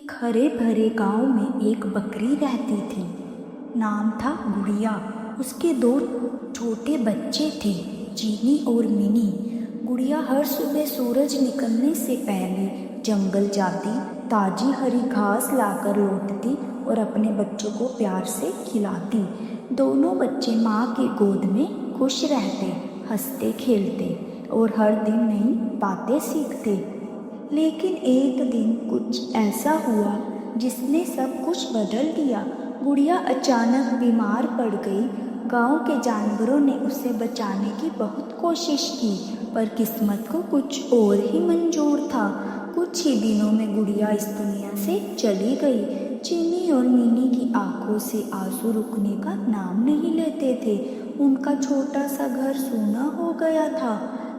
एक हरे भरे गांव में एक बकरी रहती थी। नाम था गुड़िया। उसके दो छोटे बच्चे थे, चीनी और मिनी। गुड़िया हर सुबह सूरज निकलने से पहले जंगल जाती, ताजी हरी घास लाकर लौटती और अपने बच्चों को प्यार से खिलाती। दोनों बच्चे माँ की गोद में खुश रहते, हंसते खेलते और हर दिन नई बातें सीखते। लेकिन एक दिन कुछ ऐसा हुआ जिसने सब कुछ बदल दिया। गुड़िया अचानक बीमार पड़ गई। गांव के जानवरों ने उसे बचाने की बहुत कोशिश की, पर किस्मत को कुछ और ही मंजूर था। कुछ ही दिनों में गुड़िया इस दुनिया से चली गई। चीनी और मीनी की आंखों से आंसू रुकने का नाम नहीं लेते थे। उनका छोटा सा घर सूना हो गया था।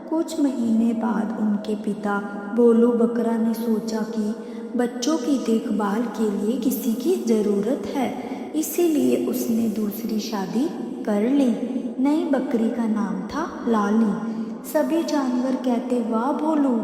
कुछ महीने बाद उनके पिता भोलू बकरा ने सोचा कि बच्चों की देखभाल के लिए किसी की ज़रूरत है, इसीलिए उसने दूसरी शादी कर ली। नई बकरी का नाम था लाली। सभी जानवर कहते, वाह भोलू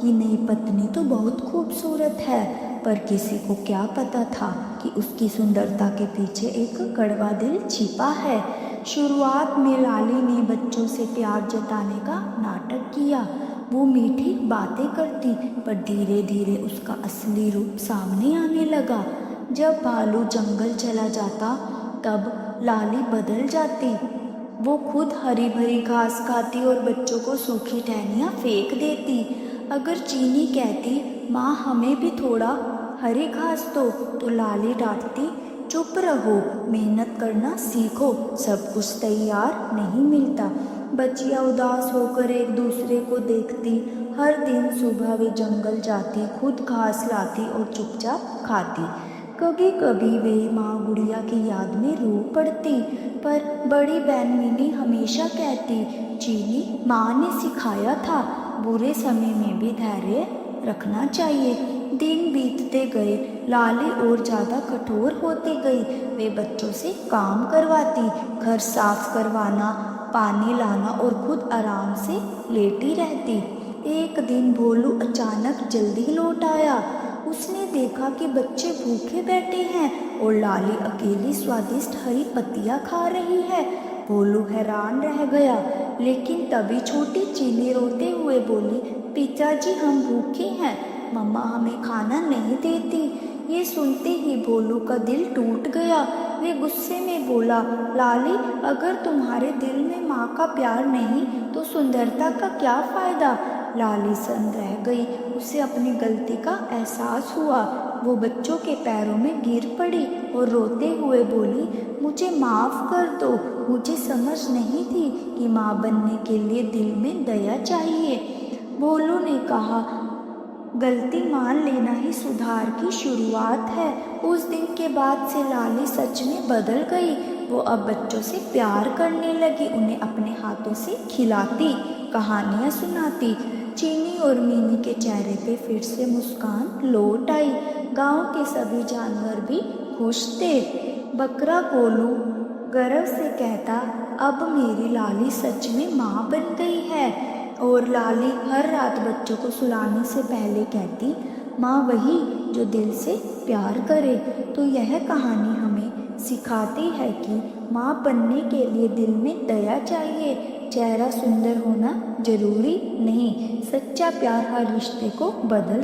की नई पत्नी तो बहुत खूबसूरत है, पर किसी को क्या पता था कि उसकी सुंदरता के पीछे एक कड़वा दिल छिपा है। शुरुआत में लाली ने बच्चों से प्यार जताने का नाटक किया। वो मीठी बातें करती, पर धीरे धीरे उसका असली रूप सामने आने लगा। जब भालू जंगल चला जाता, तब लाली बदल जाती। वो खुद हरी भरी घास खाती और बच्चों को सूखी टहनियाँ फेंक देती। अगर चीनी कहती, माँ हमें भी थोड़ा हरी घास दो, तो लाली डांटती, चुप रहो, मेहनत करना सीखो, सब कुछ तैयार नहीं मिलता। बच्चियाँ उदास होकर एक दूसरे को देखती। हर दिन सुबह वे जंगल जाती, खुद घास लाती और चुपचाप खाती। कभी कभी वे माँ गुड़िया की याद में रो पड़ती, पर बड़ी बहन मिनी हमेशा कहती, चीनी, माँ ने सिखाया था, बुरे समय में भी धैर्य रखना चाहिए। दिन बीतते गए, लाली और ज़्यादा कठोर होती गई। वे बच्चों से काम करवाती, घर साफ करवाना, पानी लाना और खुद आराम से लेटी रहती। एक दिन भोलू अचानक जल्दी लौट आया। उसने देखा कि बच्चे भूखे बैठे हैं और लाली अकेली स्वादिष्ट हरी पत्तियां खा रही है। भोलू हैरान रह गया, लेकिन तभी छोटी चीनी रोते हुए बोली, पिताजी हम भूखे हैं, मम्मा हमें खाना नहीं देती। ये सुनते ही भोलू का दिल टूट गया। वे गुस्से में बोला, लाली, अगर तुम्हारे दिल में माँ का प्यार नहीं तो सुंदरता का क्या फ़ायदा। लाली सन्न रह गई। उसे अपनी गलती का एहसास हुआ। वो बच्चों के पैरों में गिर पड़ी और रोते हुए बोली, मुझे माफ़ कर दो, मुझे समझ नहीं थी कि माँ बनने के लिए दिल में दया चाहिए। भोलू ने कहा, गलती मान लेना ही सुधार की शुरुआत है। उस दिन के बाद से लाली सच में बदल गई। वो अब बच्चों से प्यार करने लगी, उन्हें अपने हाथों से खिलाती, कहानियाँ सुनाती। चीनी और मीनी के चेहरे पे फिर से मुस्कान लौट आई। गांव के सभी जानवर भी खुश थे। बकरा गोलू गर्व से कहता, अब मेरी लाली सच में माँ बन गई है। और लाली हर रात बच्चों को सुलाने से पहले कहती, माँ वही जो दिल से प्यार करे। तो यह कहानी हमें सिखाती है कि माँ बनने के लिए दिल में दया चाहिए। चेहरा सुंदर होना जरूरी नहीं, सच्चा प्यार हर रिश्ते को बदल